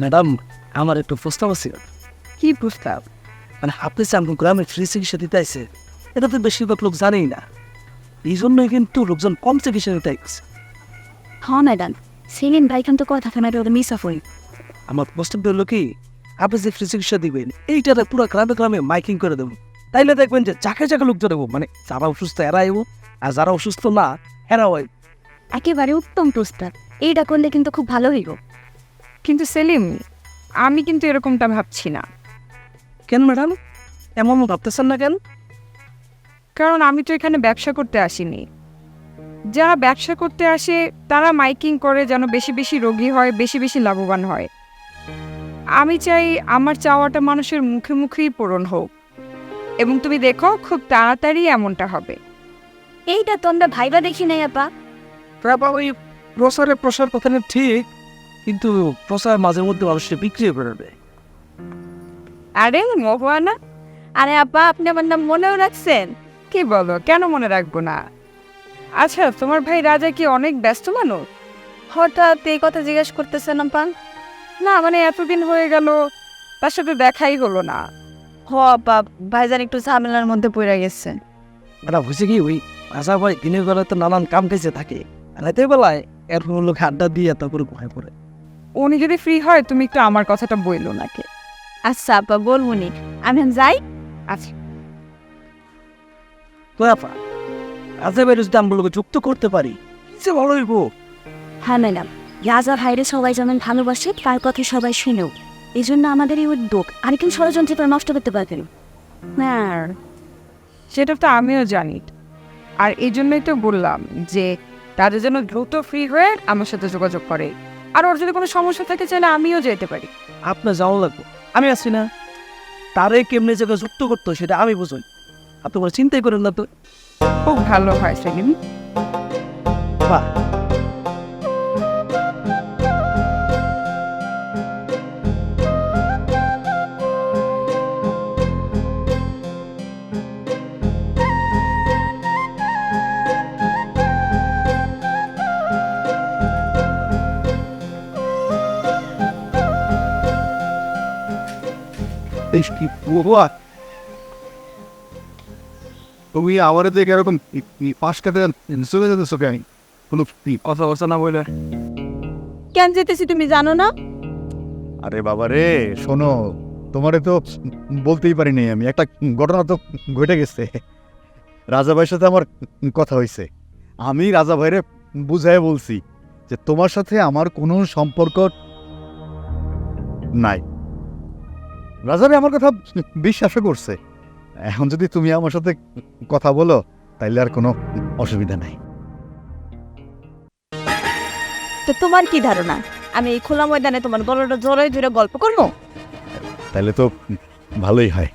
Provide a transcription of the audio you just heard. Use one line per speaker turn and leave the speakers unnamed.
Madam, আমার একটু প্রস্তাব আছে।
কি প্রস্তাব?
মানে আপনি যে আমার গ্রামে ফ্রি চিকিৎসা দিতে আইছে, এটা তো বেশিরভাগ লোক জানেই না। এই জন্যই কিন্তু লোকজন কম চিকিৎসা দিতে আইছে।
হ্যাঁ ম্যাডাম, সেলিম ভাই কিন্তু কথা থানা মিসা ফোন।
আমার প্রস্তাব হলো কি, আপনি যে ফ্রি চিকিৎসা দিবেন এইটাতে পুরো গ্রামে গ্রামে মাইকিং করে দেবো। তাইলে দেখবেন যে চাকে চাকে লোকজন দেবো, মানে যারা অসুস্থ এরা আইব, আর যারা অসুস্থ না এরাও আইব।
একেবারে উত্তম প্রস্তাব, এইটা করলে কিন্তু খুব ভালো হইব।
কিন্তু সেলিম, আমি কিন্তু এরকমটা ভাবছি না।
কেন ম্যাডাম এমন ভাবতেছেন না কেন?
কারণ আমি তো এখানে ব্যবসা করতে আসিনি। যারা ব্যবসা করতে আসে তারা মাইকিং করে যেন বেশি বেশি রোগী হয়, বেশি বেশি লাভবান হয়। আমি চাই আমার চাওয়াটা মানুষের মুখে মুখেই পূরণ হোক, এবং তুমি দেখো খুব তাড়াতাড়ি এমনটা হবে।
এইটা তো আমরা ভাইবা দেখি নাই আপা।
বাবা, ওই প্রসার কথাটা ঠিক, কিন্তু প্রসার মাঝে মধ্যে মানুষের বিক্রি করে দেয়।
আরে মহুয়ানা,
আরে আপা, আপনি আমার নাম মনেও রাখছেন?
কি বলো, কেন মনে রাখবো না? আচ্ছা, তোমার ভাই রাজা কি অনেক ব্যস্ত মানুষ?
হঠাৎ এই কথা জিজ্ঞেস করতেছেন আপা?
না মানে এতদিন হয়ে গেল, তার সাথে দেখাই হলো না।
হ আপা, ভাইজান একটু ঝামেলার মধ্যে পড়ে গেছে।
ম্যাডাম হয়েছে কি, ওই আশা ভাই দিনের বেলায় তো নানান কাম কাজে থাকে, রাতের বেলায় এরকম লোক আড্ডা দিয়ে তারপরে ঘুমায় পড়ে।
উনি যদি ফ্রি হয় তুমি একটু আমার কথাটা বইলো নাকি?
আচ্ছা আপা, বলবনি। আমি এখন যাই।
আচ্ছা,
তো আপা আজা ভাই যদি আমরা লোক যুক্ত করতে পারি সে ভালো হইব।
হ্যাঁ ম্যাডাম, রাজা ভাইরে সবাই যেমন ভালোবাসে তার কথা সবাই শুনেও, এই জন্য আমাদের এই উদ্যোগ আরেকজন ষড়যন্ত্রে নষ্ট করতে পারবেন। হ্যাঁ,
সেটা তো আমিও জানি, আর এই জন্যই তো বললাম যে তাদের যেন দ্রুত ফ্রি হয়ে আমার সাথে যোগাযোগ করে। আর ওর যদি কোনো সমস্যা থাকে চাইলে আমিও যেতে পারি।
আপনার যাওয়া লাগবে, আমি আছি না। তারে কেমনে জায়গায় যুক্ত করতো সেটা আমি বুঝি, আপনি কোনো চিন্তাই করেন না তো।
খুব ভালো হয় সেলিম।
বাহ,
তুমি আমার দেখে এরকম পাশ কাটে চলে যেতেছ কেন? কোনো
কথা বলছে না বলে।
কেন যেতেছি তুমি জানো না?
আরে বাবা রে, শোনো, তোমারে তো বলতেই পারিনি আমি। একটা ঘটনা তো ঘটে গেছে। রাজা ভাইয়ের সাথে আমার কথা হয়েছে। আমি রাজা ভাইরে বুঝাই বলছি যে তোমার সাথে আমার কোনো সম্পর্ক নাই। রাজা ভাই আমার কথা বিশ্বাসও করছে। এখন যদি তুমি আমার সাথে কথা বলো তাইলে আর কোনো অসুবিধা নাই।
তো তোমার কি ধারণা, আমি এই খোলা ময়দানে তোমার গলাটা জড়াই ধরে গল্প করবো?
তাইলে তো ভালোই হয়।